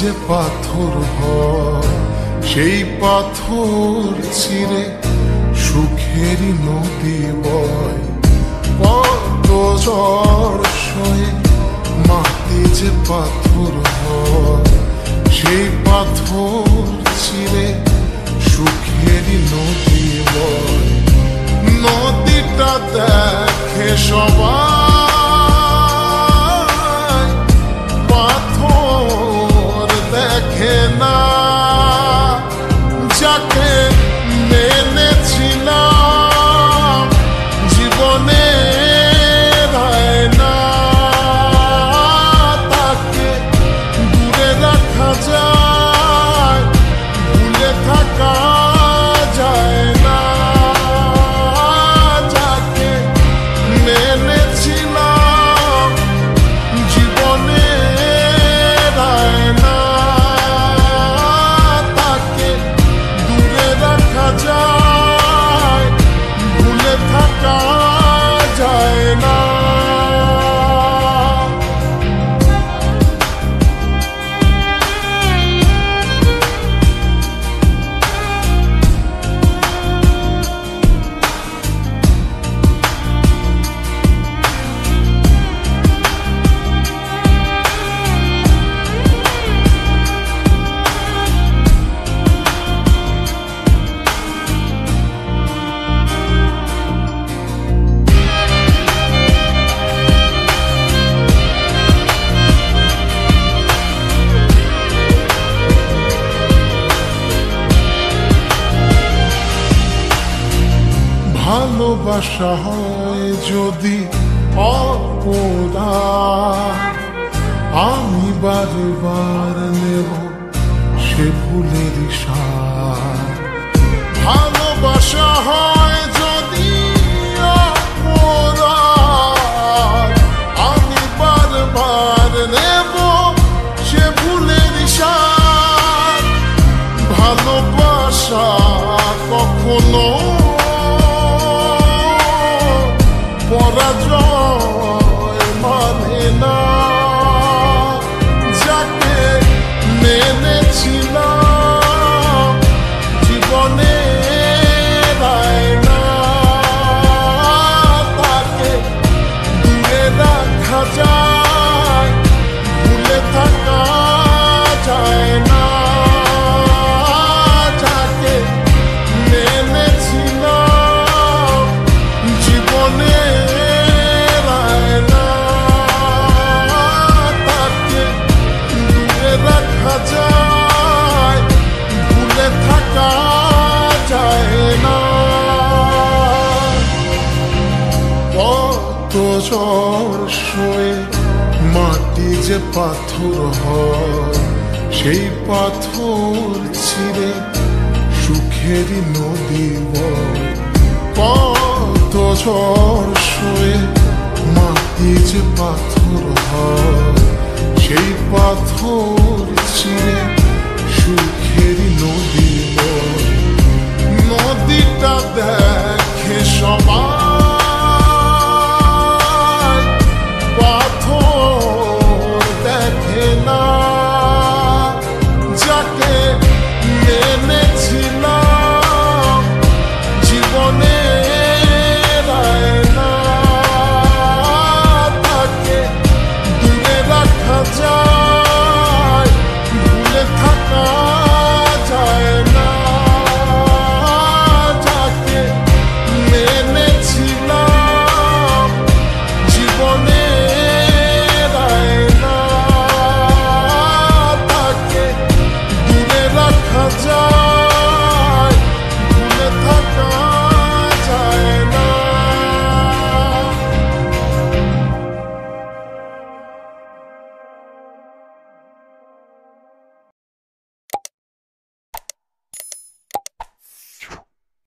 যে পাথর হয় সেই পাথর চিরে সুখেরই নদী বয়। কত ঝড় সয়ে মাটি যে পাথর হয় সেই পাথর চিরে সুখেরই নদী বয়। নদীটা দেখে সবাই, পাথর দেখে না। যাকে মেনেছিলাম জীবনে না, তাকে দূরে রাখা যায়, ভুলে থাকা যায় না। যাকে মেনেছিলাম জীবনে না, তাকে দূরে রাখা যায়, ভুলে থাকা যায় না। ভালোবাসা হয় যদি অপরাধ, আমি বারবার নেব সে ভুলের সার। ভালোবাসা হয় যদি অপরাধ, আমি বারবার নেব সে ভুলের সার। ভালোবাসা কখনো পরাজয় মানে না। যাকে মেনেছিলাম জীবনে না, তাকে দূরে রাখা যায়, ভুলে থাকা যায় না। যাকে মেনেছিলাম জীবনে রাখা যায়, ভুলে থাকা যায় না। কত ঝড় সয়ে মাটি যে পাথর হয় সেই পাথর চিরে সুখেরই নদী বয়। কত ঝড় সয়ে মাটি যে পাথর হয় সেই পাথর চিরে সুখেরই নদী।